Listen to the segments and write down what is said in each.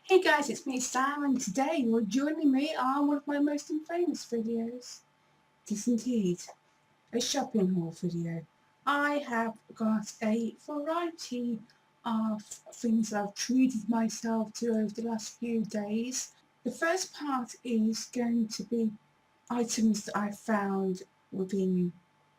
Hey guys, it's me Sam, and today you're joining me on one of my most famous videos. It is indeed a shopping haul video. I have got a variety of things that I've treated myself to over the last few days. The first part is going to be items that I found within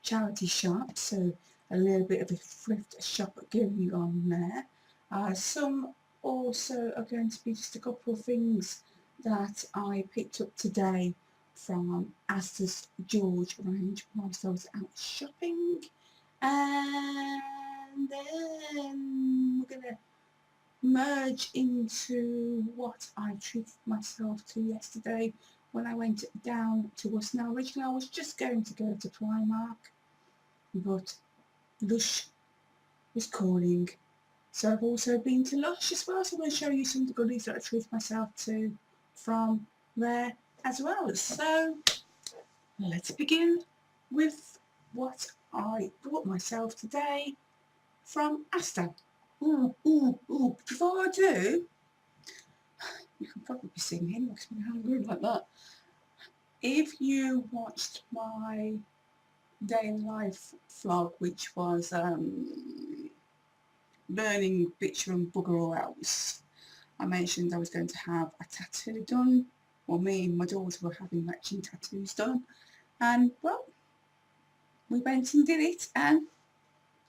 charity shops, so a little bit of a thrift shop going on there. Some also are going to be just a couple of things that I picked up today from Asda's George range whilst I was out shopping. And then we're going to merge into what I treated myself to yesterday when I went down to us. Now originally I was just going to go to Primark, but Lush was calling. So I've also been to Lush as well, so I'm going to show you some of the goodies that I treated myself to from there as well. So let's begin with what I bought myself today from Asda. Before I do, you can probably be seeing him because I'm hungry like that. If you watched my day in life vlog, which was learning picture and bugger all else, I mentioned I was going to have a tattoo done. Well, me and my daughter were having matching tattoos done, and well, we went and did it, and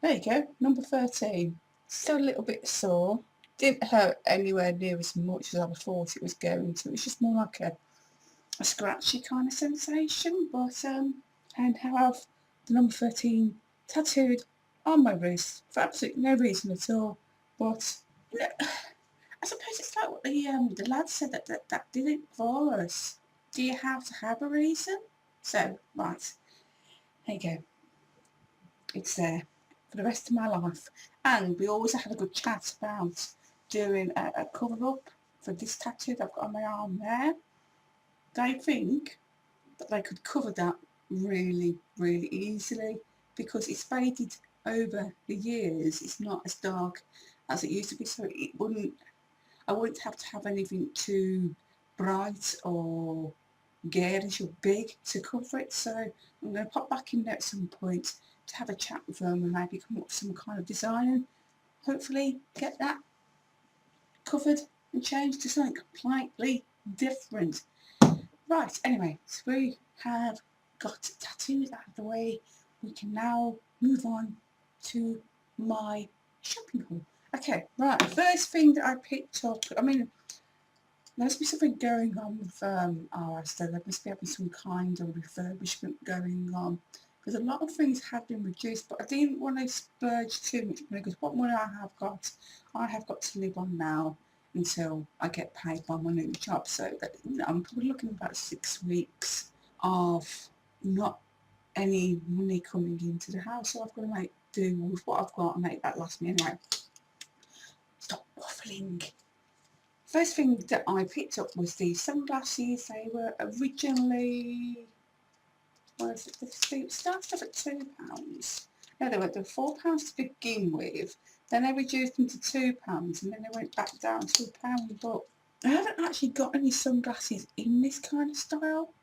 there you go, number 13. Still a little bit sore. Didn't hurt anywhere near as much as I thought it was going to. It was just more like a scratchy kind of sensation, but and have the number 13 tattooed on my wrist for absolutely no reason at all. But yeah, I suppose it's like what the lad said that did it for us. Do you have to have a reason? So right, there you go. It's there for the rest of my life. And we always had a good chat about doing a cover up for this tattoo that I've got on my arm there. They think that they could cover that really easily because it's faded over the years. It's not as dark as it used to be, so I wouldn't have to have anything too bright or garish or big to cover it. So I'm going to pop back in there at some point to have a chat with them and maybe come up with some kind of design and hopefully get that covered and changed to something completely different. Right, anyway, so we have got tattoos out of the way. We can now move on to my shopping haul. Okay, right, first thing that I picked up, I mean, there must be something going on with Asda. There must be having some kind of refurbishment going on. Because a lot of things have been reduced, but I didn't want to splurge too much money because what money I have got to live on now until I get paid by my new job. So that, I'm probably looking at about 6 weeks of not any money coming into the house. So I've got to make do with what I've got and make that last me anyway. Stop waffling. First thing that I picked up was these sunglasses. They were originally, what is it, they started off at £2. No, they were £4 to begin with. Then they reduced them to £2 and then they went back down to £1. But I haven't actually got any sunglasses in this kind of style.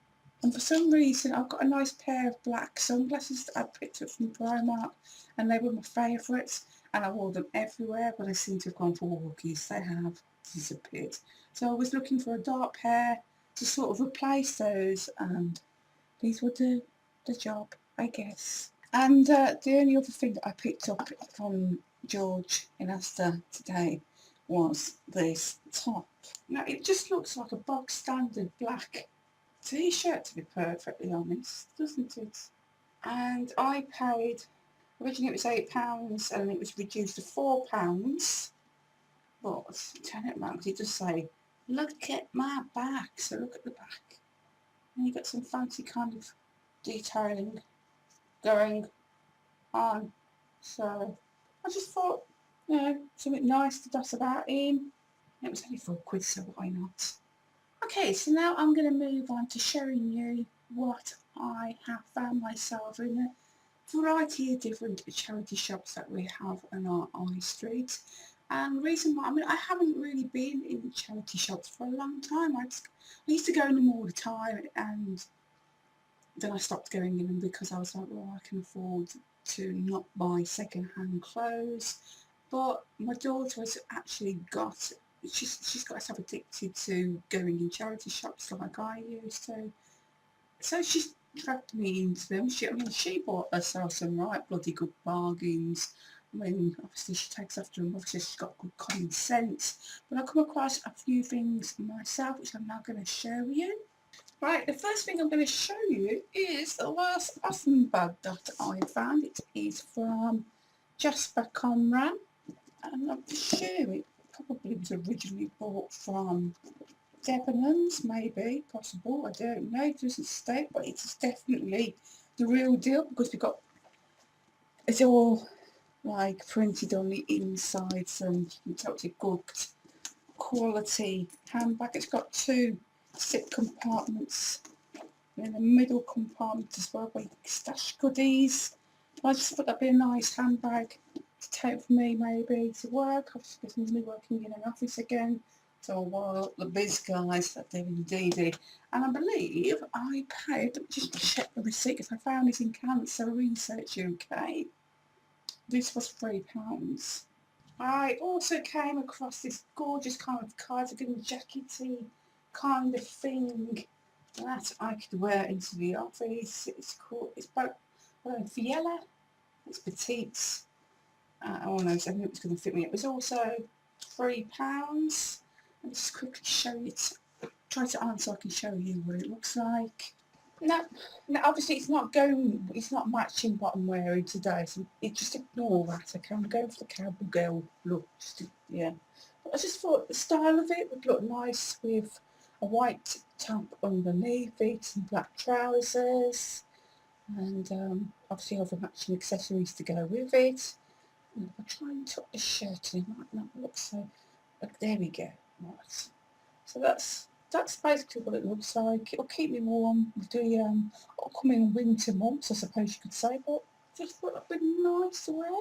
And for some reason I've got a nice pair of black sunglasses that I picked up from Primark and they were my favourites and I wore them everywhere, but they seem to have gone for walkies. They have disappeared. So I was looking for a dark pair to sort of replace those and these would do the job, I guess. And the only other thing that I picked up from George in Asda today was this top. Now it just looks like a bog standard black t-shirt, to be perfectly honest, doesn't it? And I paid, originally it was £8 and it was reduced to £4, but turn it around because it does say look at my back, so look at the back and you got some fancy kind of detailing going on. So I just thought, you know, something nice to dust about in. It was only £4, so why not? Okay, so now I'm going to move on to showing you what I have found myself in a variety of different charity shops that we have on our high street. And the reason why, I mean, I haven't really been in charity shops for a long time. I used to go in them all the time, and then I stopped going in them because I was like, well, I can afford to not buy second-hand clothes. But my daughter has actually got, she's got herself addicted to going in charity shops like I used to. So she's dragged me into them. She bought herself some right bloody good bargains. I mean, obviously she takes after them. Obviously she's got good common sense. But I come across a few things myself, which I'm now going to show you. Right, the first thing I'm going to show you is the last awesome bag that I found. It is from Jasper Conran, and I'm sure it probably was originally bought from Debenhams, maybe, possible, I don't know, it doesn't state, but it's definitely the real deal because it's all like printed on the insides, and you can tell it's a good quality handbag. It's got two zip compartments in the middle compartment as well where you can stash goodies. I just thought that'd be a nice handbag to take for me maybe to work. Obviously because I'm going to be working in an office again. So while the biz guys that do indeed. And I believe I paid, let me just check the receipt because I found this in Cancer Research UK. This was £3. I also came across this gorgeous kind of cardigan jackety kind of thing that I could wear into the office. It's called, it's by Fiella. It's petite. Oh no, I knew it was going to fit me. It was also £3. Let me just quickly show you. Try to answer so I can show you what it looks like. No, obviously it's not matching what I'm wearing today, so just ignore that. Okay, I'm going for the cowboy girl look. Yeah. But I just thought the style of it would look nice with a white top underneath it and black trousers, and obviously other matching accessories to go with it. And if I try and tuck the shirt in, it might not look so. There we go. Right. So that's basically what it looks like. It'll keep me warm with the upcoming winter months, I suppose you could say, but just thought it'd be nice to wear.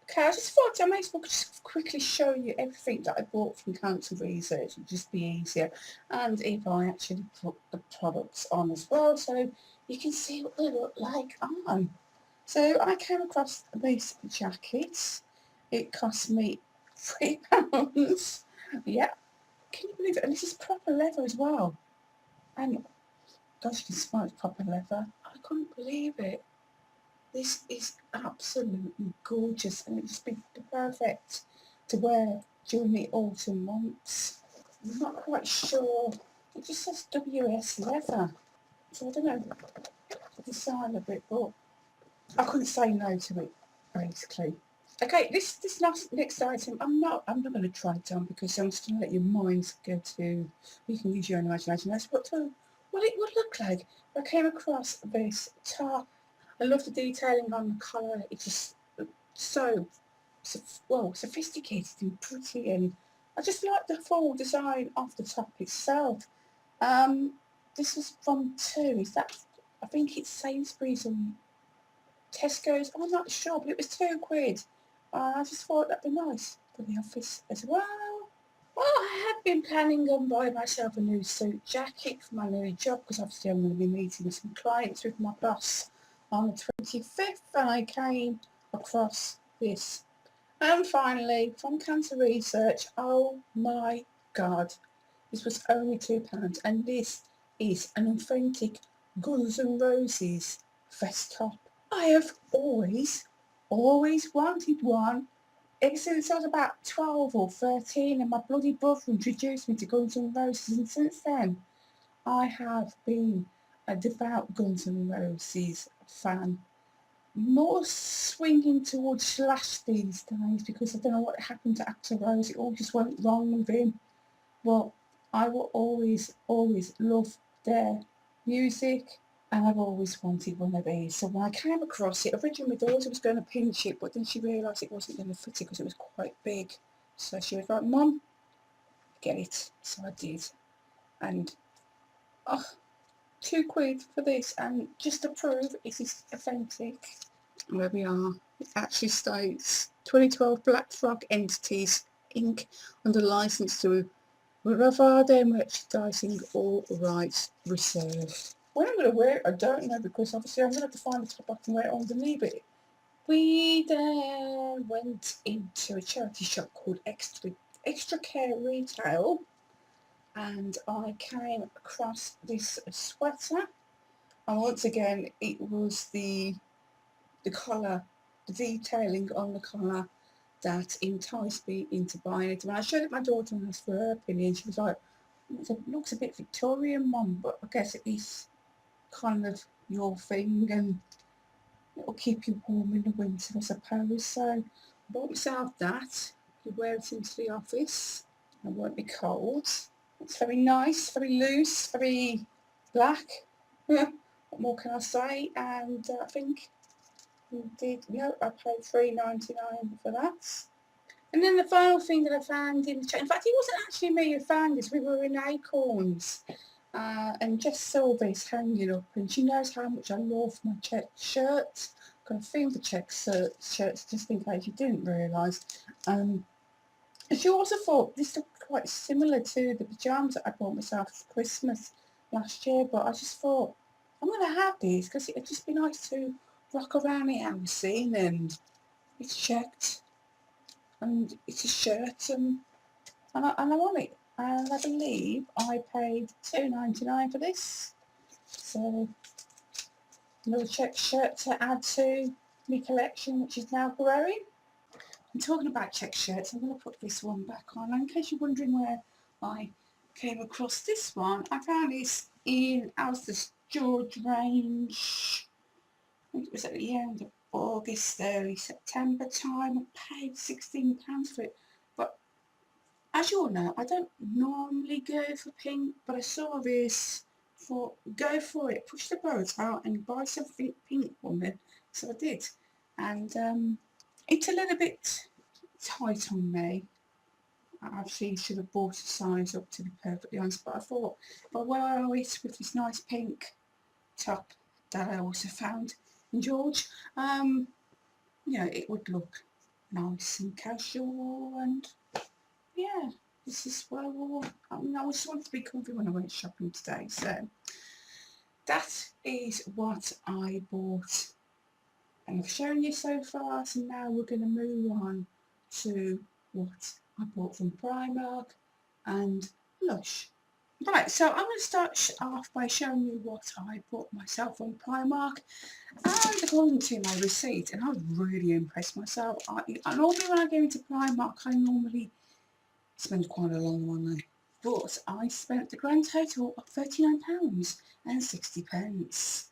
Okay, I just thought I may as well just quickly show you everything that I bought from Cancer Research. It'd just be easier. And if I actually put the products on as well, so you can see what they look like on. So I came across this jacket. It cost me £3. Yeah, can you believe it? And this is proper leather as well. And gosh, you can smell it's proper leather. I couldn't believe it. This is absolutely gorgeous, and it'd just be perfect to wear during the autumn months. I'm not quite sure. It just says WS leather. So I don't know the design of it, but I couldn't say no to it, basically. Okay, this next item, I'm not going to try it on because I'm just going to let your minds go to. You can use your own imagination. That's what it would look like. I came across this top. I love the detailing on the collar. It's just so well sophisticated and pretty, and I just like the full design of the top itself. Um, this was from two. Is that? I think it's Sainsbury's and Tesco's. I'm not sure, but it was £2. I just thought that'd be nice for the office as well. Well, I had been planning on buying myself a new suit jacket for my new job because obviously I'm going to be meeting some clients with my boss on the 25th, and I came across this. And finally, from Cancer Research, oh my God, this was only £2, and this is an authentic Guns N' Roses vest top. I have always wanted one ever since I was about 12 or 13, and my bloody brother introduced me to Guns N' Roses, and since then I have been a devout Guns N' Roses fan. More swinging towards Slash these days because I don't know what happened to Axl Rose. It all just went wrong with him. Well, I will always love their music, and I've always wanted one of these. So when I came across it, originally my daughter was going to pinch it, but then she realised it wasn't going to fit it because it was quite big. So she was like, Mum, get it. So I did. And, oh, £2 for this. And just to prove it is authentic, where we are, it actually states 2012 Black Frog Entities Inc. under license to Bravado Merchandising, all rights reserved. When I'm going to wear it, I don't know, because obviously I'm going to have to find the top I can wear it underneath it. We then went into a charity shop called Extra Care Retail, and I came across this sweater, and once again it was the collar, the detailing on the collar that enticed me into buying it. When I showed it my daughter and asked for her opinion, she was like, it looks a bit Victorian, Mum, but I guess it is kind of your thing and it'll keep you warm in the winter, I suppose. So I bought myself that. You wear it into the office. It won't be cold. It's very nice, very loose, very black. What more can I say? And I think I paid $3.99 for that. And then the final thing that I found in the check, in fact it wasn't actually me who found this, we were in Acorns, and Jess saw this hanging up, and she knows how much I love my check shirts. Got a thing for check shirts, just in case you didn't realise. And she also thought this looked quite similar to the pyjamas that I bought myself for Christmas last year, but I just thought I'm going to have these because it'd just be nice to rock around the house in, and it's checked and it's a shirt, and I want it. And I believe I paid $2.99 for this. So another check shirt to add to my collection, which is now growing. And talking about check shirts, I'm going to put this one back on. And in case you're wondering where I came across this one, I found this in Asda's George range. I think it was at the end of August, early September time. I paid £16 for it. But as you all know, I don't normally go for pink, but I saw this, thought, go for it, push the boat out and buy something pink, woman. So I did. And it's a little bit tight on me. I actually should have bought a size up, to be perfectly honest, but I thought if I wear it with this nice pink top that I also found in George, it would look nice and casual, and yeah, this is what I wore. I just wanted to be comfy when I went shopping today, so that is what I bought and I've shown you so far. So now we're going to move on to what I bought from Primark and Lush. Right, so I'm going to start off by showing you what I bought myself from Primark, and according to my receipt, and I was really impressed myself. I normally when I go into Primark, I normally spend quite a long money, but I spent the grand total of £39.60.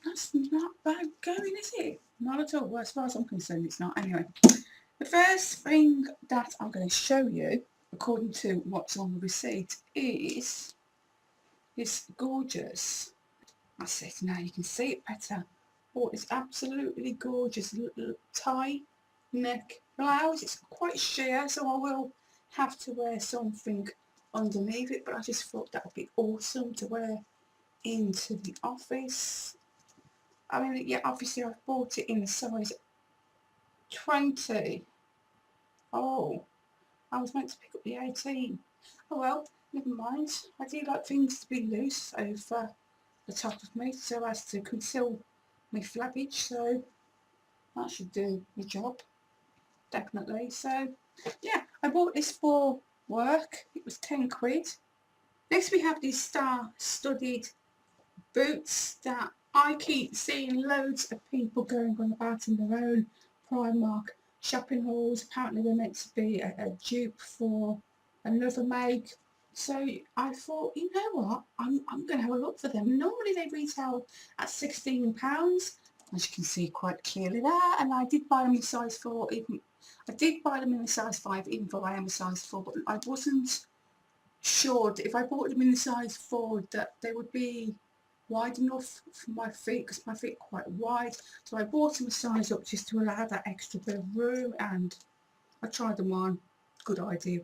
That's not bad going, is it? Not at all. Well, as far as I'm concerned, it's not. Anyway, the first thing that I'm going to show you, according to what's on the receipt, is this gorgeous, that's it, now you can see it better. Oh, it's absolutely gorgeous little tie neck blouse. It's quite sheer, so I will have to wear something underneath it, but I just thought that would be awesome to wear into the office. I mean, yeah, obviously I've bought it in the size 20. Oh, I was meant to pick up the 18. Oh well, never mind. I do like things to be loose over the top of me so as to conceal my flabbage, so that should do the job, definitely. So yeah, I bought this for work. It was 10 quid. Next we have these star-studded boots that I keep seeing loads of people going on about in their own Primark shopping hauls. Apparently they're meant to be a dupe for another make. So I thought, you know what, I'm going to have a look for them. Normally they retail at £16, as you can see quite clearly there, and I did buy them in size 4. I did buy them in a size 5, even though I am a size 4, but I wasn't sure that if I bought them in the size 4 that they would be wide enough for my feet, because my feet are quite wide. So I bought them a size up just to allow that extra bit of room, and I tried them on. Good idea.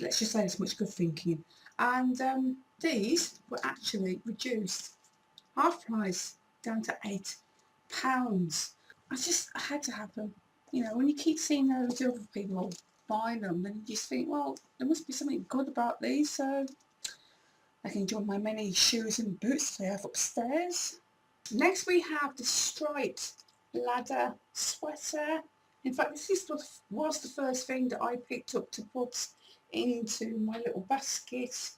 Let's just say there's much good thinking. And these were actually reduced half price down to £8. I had to have them. You know, when you keep seeing those other people buying them, then you just think, well, there must be something good about these, so I can join my many shoes and boots I have upstairs. Next we have the striped ladder sweater. In fact, was the first thing that I picked up to put into my little basket.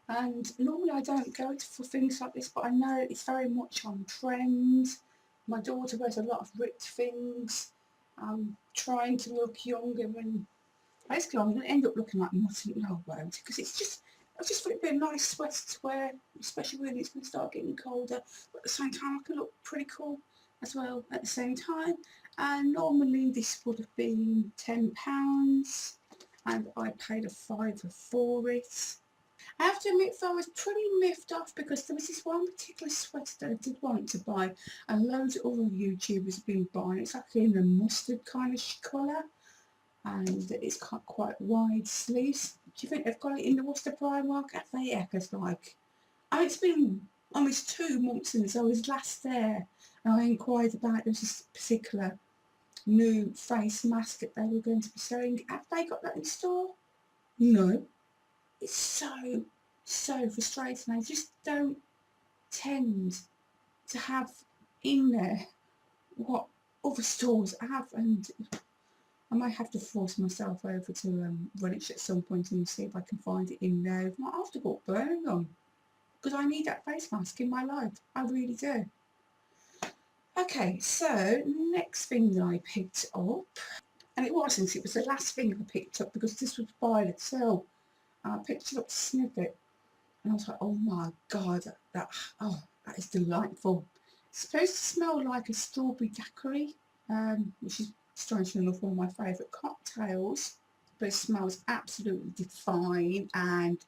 And normally I don't go for things like this, but I know it's very much on trend. My daughter wears a lot of ripped things. I'm trying to look younger, and basically I'm going to end up looking like Mutton Lowboat because I just thought it'd be a nice sweater to wear, especially when it's going to start getting colder. But at the same time, I can look pretty cool as well at the same time. And normally this would have been £10, and I paid a fiver for it. I have to admit though, I was pretty miffed off because there was this one particular sweater that I did want to buy, and loads of other YouTubers have been buying it. It's actually in a mustard kind of colour, and it's got quite wide sleeves. Do you think they've got it in the Worcester Primark? Have they? Yeah, because like, it's been almost 2 months since I was last there, and I inquired about there was this particular new face mask that they were going to be selling. Have they got that in store? No. It's so frustrating. I just don't tend to have in there what other stores have, and I might have to force myself over to Woolwich at some point and see if I can find it in there. If not, I'll have to go Birmingham because I need that face mask in my life. I really do. Okay, so next thing that I picked up, and it was the last thing I picked up because this was by itself. I picked it up to sniff it, and I was like, oh my god, that is delightful. It's supposed to smell like a strawberry daiquiri, which is strangely enough one of my favourite cocktails, but it smells absolutely divine, and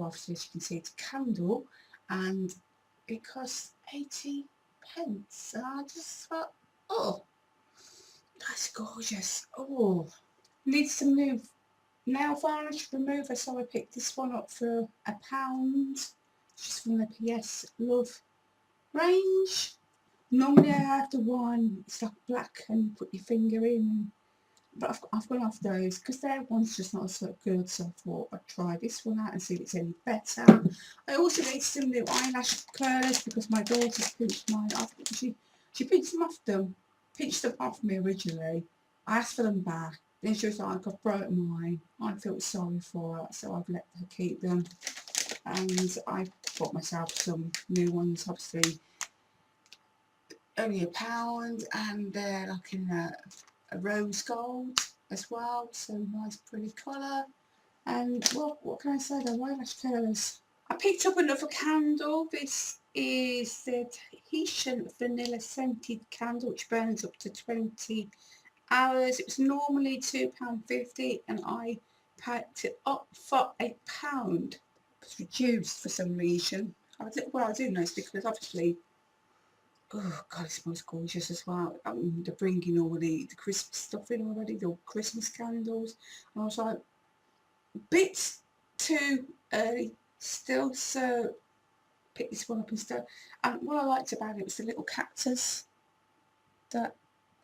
obviously as you can see it's a candle, and it costs 80 pence, and I just thought, oh, that's gorgeous. Oh, needs some new nail varnish remover, so I picked this one up for £1, just from the PS Love range. Normally I have the one, it's like black and you put your finger in, but I've gone off those because their one's just not so good, so I thought I'd try this one out and see if it's any better. I also need some new eyelash curlers because my daughter's pinched mine off. She pinched them off me originally. I asked for them back. Then she was like, I've broken mine. I feel sorry for her, so I've let her keep them. And I bought myself some new ones, obviously only £1, and they're like in a rose gold as well, so nice pretty colour. And well, what can I say, they're eyelash colours. I picked up another candle. This is the Tahitian vanilla scented candle, which burns up to 20 hours. It was normally £2.50 and I packed it up for £1. It was reduced for some reason. I do know it's because obviously, oh god, it smells gorgeous as well. They're bringing all the Christmas stuff in already, the Christmas candles. And I was like, bit too early still, so pick this one up instead. And what I liked about it was the little cactus that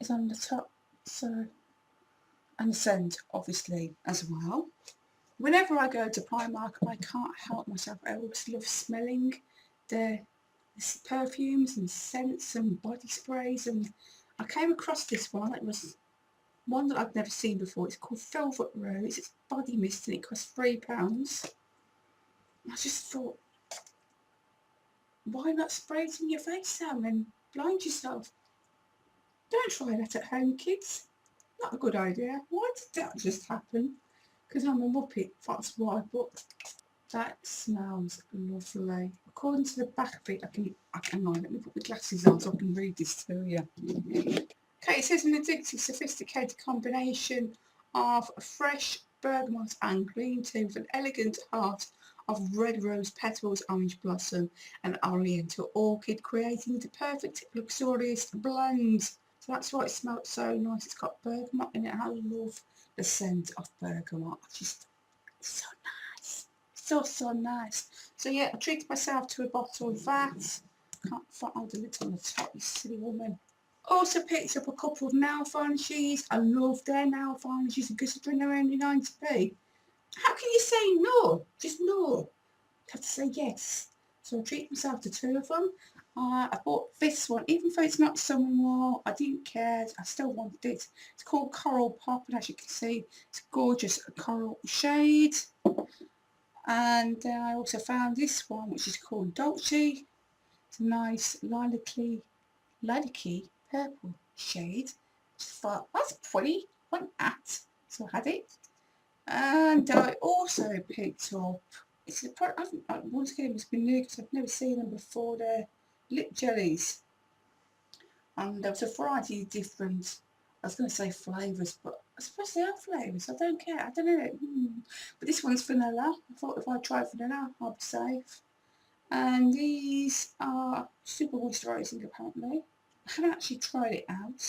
is on the top, so, and the scent obviously as well. Whenever I go to Primark, I can't help myself. I always love smelling the perfumes and scents and body sprays, and I came across this one. It was one that I've never seen before. It's called Velvet Rose. It's body mist and it costs £3. I just thought, why not spray it in your face, Sam, and blind yourself? Don't try that at home, kids. Not a good idea. Why did that just happen? Because I'm a muppet, that's why. But that smells lovely. According to the back of it, let me put my glasses on so I can read this to you. Okay, it says an addictive, sophisticated combination of fresh bergamot and green tea with an elegant heart of red rose petals, orange blossom and oriental orchid, creating the perfect luxurious blend. So that's why it smells so nice. It's got bergamot in it, and I love the scent of bergamot. Just so nice. So nice. So yeah, I treated myself to a bottle of that. Can't find the lid on the top, you silly woman. Also picked up a couple of nail varnishes. I love their nail varnishes, and considering they're only 90p, how can you say no? Just no. You have to say yes. So I treat myself to 2 of them. I bought this one, even though it's not summer, I didn't care, I still wanted it. It's called Coral Pop, and as you can see, it's a gorgeous coral shade. And then I also found this one, which is called Dolce. It's a nice lilac-y purple shade. Just thought, that's pretty, want that. So I had it. And I also picked up, it's a product, once again it's been new because I've never seen them before, they're lip jellies. And there was a variety of different, I was going to say flavours, but I suppose they are flavours, I don't care, I don't know. But this one's vanilla. I thought if I tried vanilla I'd be safe. And these are super moisturising apparently. I haven't actually tried it out,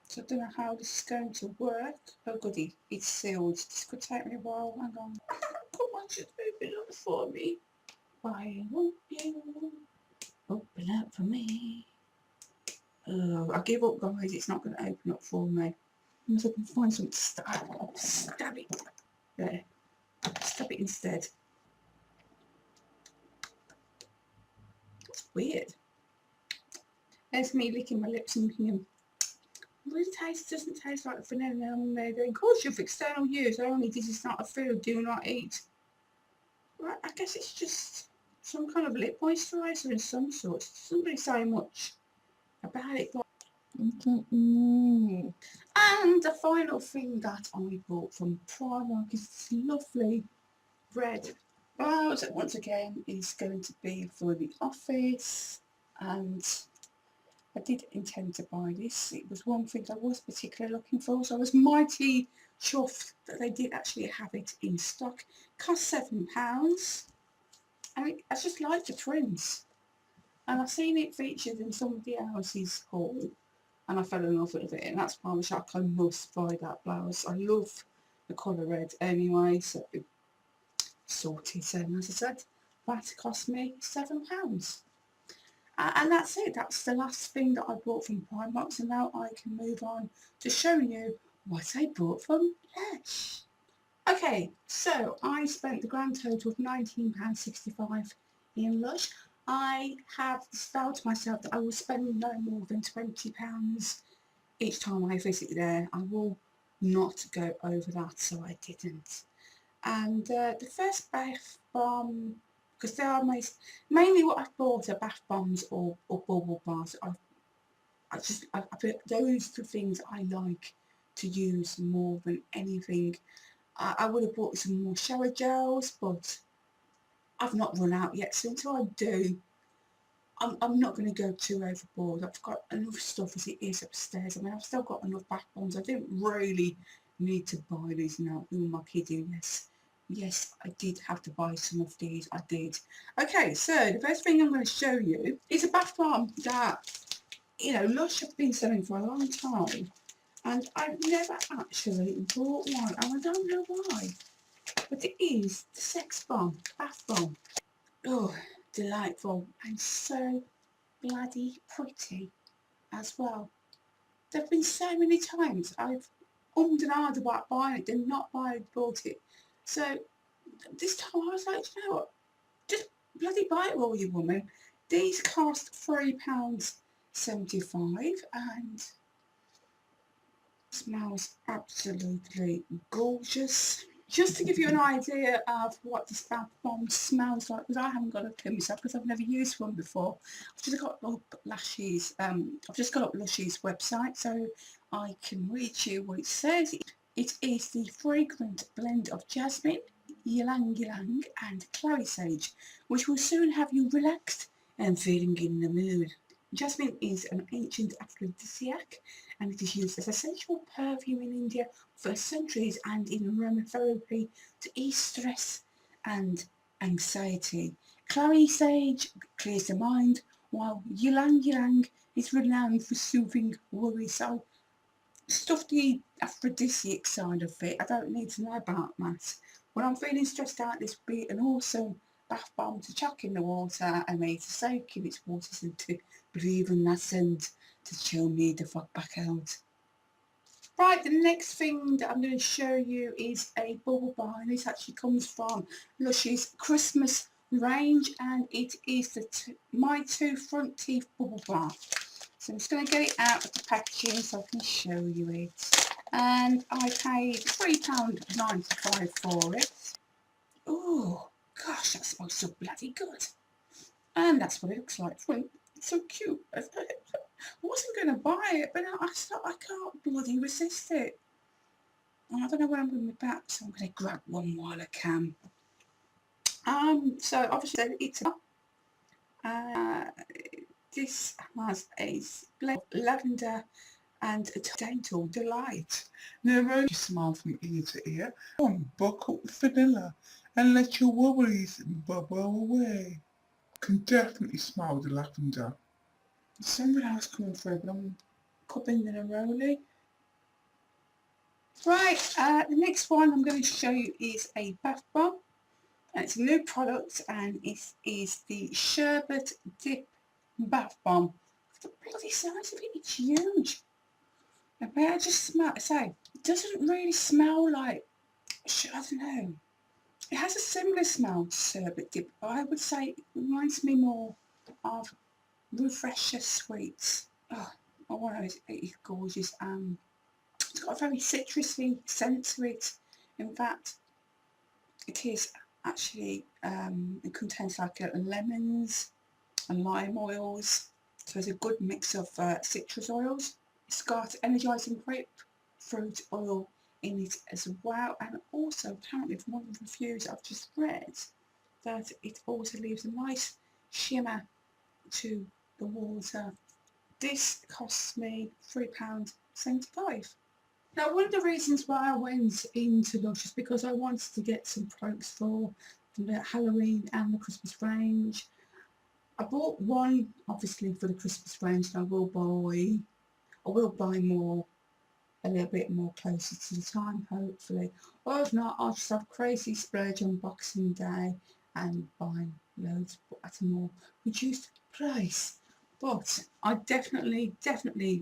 so I don't know how this is going to work. Oh goody, it's sealed. This could take me a while. Hang on. Come on, just open up for me. Why won't you open up for me? Oh, I give up, guys. It's not going to open up for me. Unless I can find something to stab. I'll stab it. There. Stab it instead. That's weird. There's me licking my lips and thinking, really doesn't taste like vanilla. And they're going, caution for external use only. This is not a food. Do not eat. Right, I guess it's just some kind of lip moisturiser in some sort. It doesn't really say much about it. But and the final thing that I bought from Primark is this lovely red blouse that once again is going to be for the office, and I did intend to buy this. It was one thing I was particularly looking for, so I was mighty chuffed that they did actually have it in stock. It cost £7. I just like the prints, and I've seen it featured in somebody else's haul and I fell in love with it, and that's why I was like, I must buy that blouse. I love the colour red anyway, so sorted. And as I said, that cost me £7. And that's it. That's the last thing that I bought from Primark. So now I can move on to showing you what I bought from Lush. Okay, so I spent the grand total of £19.65 in Lush. I have vowed to myself that I will spend no more than £20 each time I visit there. I will not go over that, so I didn't. And the first bath bomb, because they are mainly what I've bought are bath bombs or bubble baths. I put those two things I like to use more than anything. I would have bought some more shower gels, but I've not run out yet, so until I do, I'm not going to go too overboard. I've got enough stuff as it is upstairs. I mean, I've still got enough bath bombs. I didn't really need to buy these now. Who am I kidding? Yes, I did have to buy some of these. I did. Okay, so the first thing I'm going to show you is a bath bomb that, you know, Lush have been selling for a long time, and I've never actually bought one, and I don't know why. But it is the Sex Bomb bath bomb. Oh, delightful, and so bloody pretty as well. There have been so many times I've and ahed about buying it and not bought it. So this time I was like, you know what, just bloody buy it, will you, woman. These cost £3.75 and smells absolutely gorgeous. Just to give you an idea of what this bath bomb smells like, because I haven't got a clue myself because I've never used one before. I've just got up Lush's website so I can read you what it says. It is the fragrant blend of jasmine, ylang ylang and clary sage, which will soon have you relaxed and feeling in the mood. Jasmine is an ancient aphrodisiac, and it is used as a sensual perfume in India for centuries and in aromatherapy to ease stress and anxiety. Clary sage clears the mind, while ylang ylang is renowned for soothing worry. So, stuff the aphrodisiac side of it, I don't need to know about that. When I'm feeling stressed out, this would be an awesome bath bomb to chuck in the water and me to soak in its waters and to breathe in that scent to chill me the fuck back out. Right, the next thing that I'm going to show you is a bubble bar, and this actually comes from Lush's Christmas range, and it is the My Two Front Teeth bubble bar. So I'm just going to get it out of the packaging so I can show you it. And I paid £3.95 for it. Oh gosh, that smells so bloody good. And that's what it looks like. It's so cute. I wasn't going to buy it, but I thought I can't bloody resist it. And I don't know where I'm going to be back, so I'm going to grab one while I can. So obviously it's this has a blend of lavender and a dental delight. Now won't you smile from ear to ear? Buckle with vanilla and let your worries bubble away. Can definitely smell the lavender. There's something else coming through, but I'm cupping the neroli. Right, the next one I'm going to show you is a bath bomb. And it's a new product, and it is the Sherbet Dip Bath Bomb. The bloody size of it, it's huge. And may I just smell, say, it doesn't really smell like, I don't know. It has a similar smell to Sherbet Dip, but I would say it reminds me more of Refresher Sweets. Oh, it's gorgeous. It's got a very citrusy scent to it. In fact, it is actually, it contains like lemons and lime oils, so it's a good mix of citrus oils. It's got energising grapefruit oil in it as well, and also apparently from one of the reviews I've just read that it also leaves a nice shimmer to the water. This costs me £3.75. Now, one of the reasons why I went into Lush is because I wanted to get some products for the Halloween and the Christmas range. I bought one, obviously, for the Christmas range, and I will buy more, a little bit more closer to the time, hopefully. Or if not, I'll just have a crazy splurge on Boxing Day and buy loads at a more reduced price. But I definitely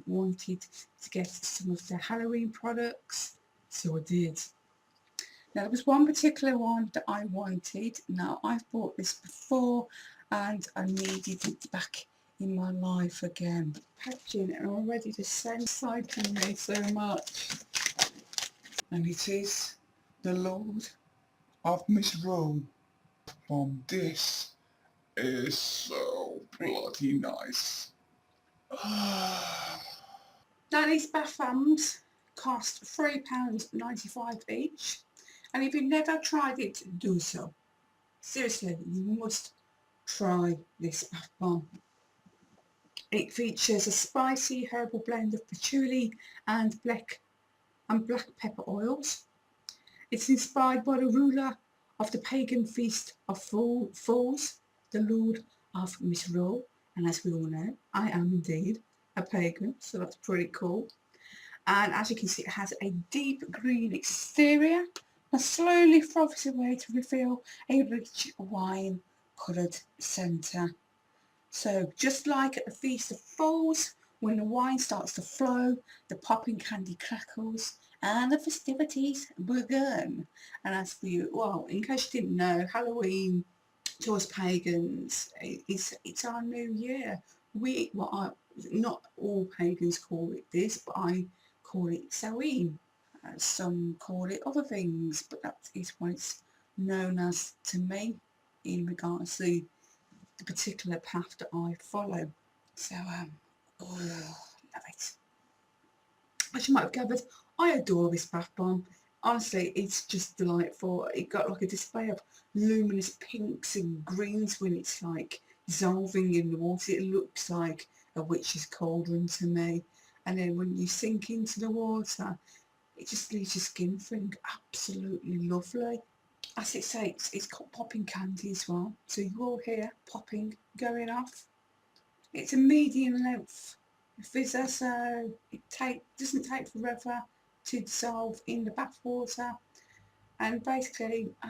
wanted to get some of the Halloween products, so I did. Now, there was one particular one that I wanted. Now, I've bought this before and I needed it back in my life again. Packaging it already just so exciting me so much. And it is the Lord of Misrule. This is so bloody nice. Now, these bath bombs cost £3.95 each, and if you've never tried it, do so. Seriously, you must try this bath bomb. It features a spicy herbal blend of patchouli and black pepper oils. It's inspired by the ruler of the pagan feast of Fools, the Lord of Misrule, and as we all know, I am indeed a pagan, so that's pretty cool. And as you can see, it has a deep green exterior and slowly froths away to reveal a rich wine coloured centre. So just like at the Feast of Fools, when the wine starts to flow, the popping candy crackles and the festivities begin. And as for you, well, in case you didn't know, Halloween to us pagans, it's our new year. Not all pagans call it this, but I call it Samhain. Some call it other things, but that is what it's known as to me in regards to the particular path that I follow. So, love it. As you might have gathered, I adore this bath bomb. Honestly, it's just delightful. It got like a display of luminous pinks and greens when it's like dissolving in the water. It looks like a witch's cauldron to me. And then when you sink into the water, it just leaves your skin feeling absolutely lovely. As it says, it's got popping candy as well. So you all hear popping going off. It's a medium length fizzer, so it doesn't take forever to dissolve in the bath water. And basically, I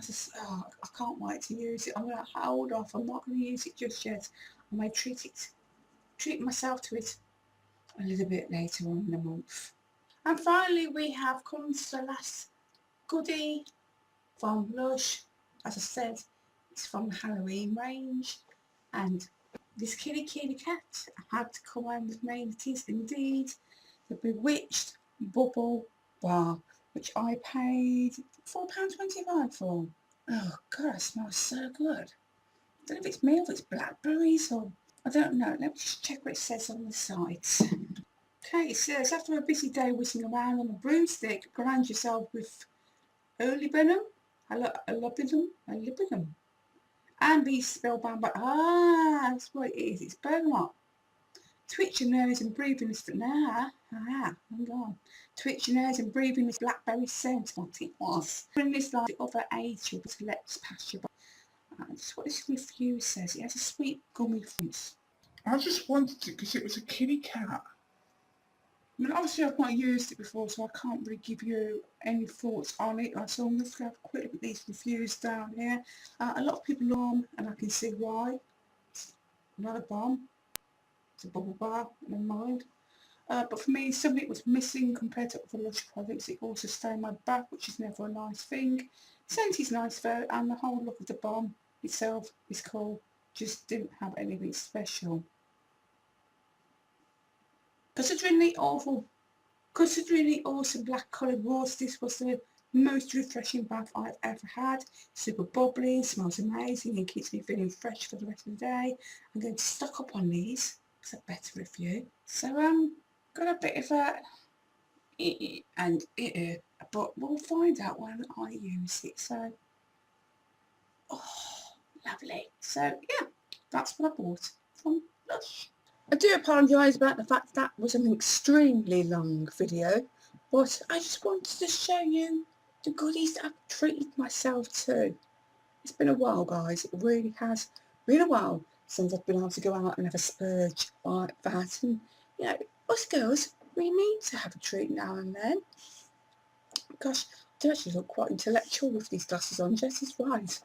can't wait to use it. I'm going to hold off. I'm not going to use it just yet. I may treat myself to it a little bit later on in the month. And finally we have come to the last goodie from Lush. As I said, it's from the Halloween range, and this kitty cat had to come home with me. It is indeed the Bewitched Bubble Bar, which I paid £4.25 for. Oh god, it smells so good. I don't know if it's me or if it's blackberries or I don't know. Let me just check what it says on the sides. Okay, it says, after a busy day whistling around on a broomstick, ground yourself with olibinum, and be spellbound by, that's what it is, it's bergamot. Twitch your nose and breathe in this, hang on. Twitch your nose and breathe in this blackberry scent, what it was. In this like the other age, you'll be to let pass you by. That's what this review says. It has a sweet gummy fizz. I just wanted it because it was a kitty cat. I mean, obviously I've not used it before, so I can't really give you any thoughts on it. So I'm just going to have a quick look at these reviews down here. A lot of people bomb, and I can see why. It's not a bomb. It's a bubble bar, never mind. But for me, something was missing compared to other Lush products. It also stained my back, which is never a nice thing. Scent is nice though, and the whole look of the bomb itself is cool. Just didn't have anything special. Considering the awesome black coloured water, this was the most refreshing bath I've ever had. Super bubbly, smells amazing and keeps me feeling fresh for the rest of the day. I'm going to stock up on these. It's a better review. So got a bit of a but we'll find out when I use it. So lovely. So yeah, that's what I bought from Lush. I do apologise about the fact that was an extremely long video, but I just wanted to show you the goodies that I've treated myself to. It's been a while, guys. It really has been a while since I've been able to go out and have a splurge like that. And, you know, us girls, we need to have a treat now and then. Gosh, I do actually look quite intellectual with these glasses on. Jess is right.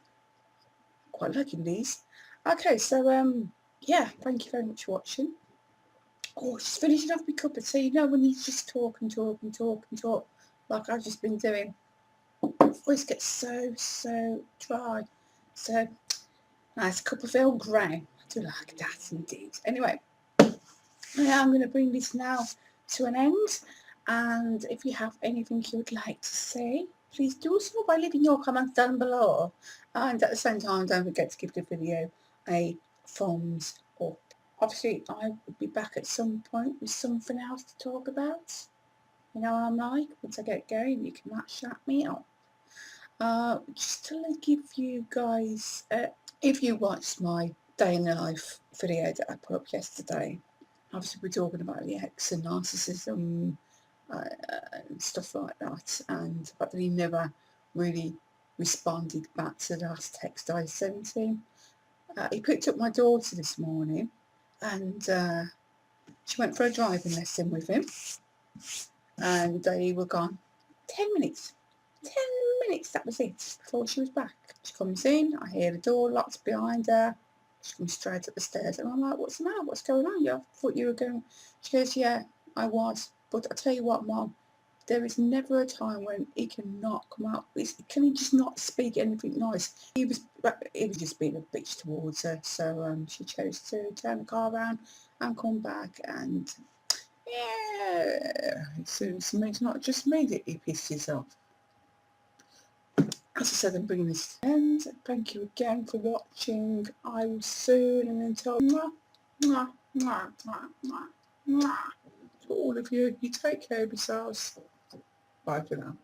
Quite liking these. Okay, so yeah, thank you very much for watching. Oh, just finishing off my cup of tea. You know when you just talk and talk and talk and talk, like I've just been doing. My voice gets so dry. So, nice cup of Earl Grey. I do like that indeed. Anyway, I'm going to bring this now to an end. And if you have anything you would like to say, please do so by leaving your comments down below. And at the same time, don't forget to give the video a thumbs up. Obviously, I will be back at some point with something else to talk about. You know what I'm like? Once I get going, you can shout me up. Just to give you guys, if you watched my day in the life video that I put up yesterday, obviously we're talking about the ex and narcissism and stuff like that, and the fact that he never really responded back to the last text I sent him. He picked up my daughter this morning, and she went for a driving lesson with him, and they were gone 10 minutes. 10 minutes, that was it, before she was back. She comes in, I hear the door locked behind her. She comes straight up the stairs, and I'm like, what's the matter? What's going on? Yeah, I thought you were going. She goes, yeah, I was. But I tell you what, Mom, there is never a time when he cannot come out. Can he just not speak anything nice? He was just being a bitch towards her. So she chose to turn the car around and come back. And yeah, it seems to me it's not just me that he pisses off. As I said, I'm bringing this to an end. Thank you again for watching. I will soon, and until to all of you, you take care of yourselves. Bye for now.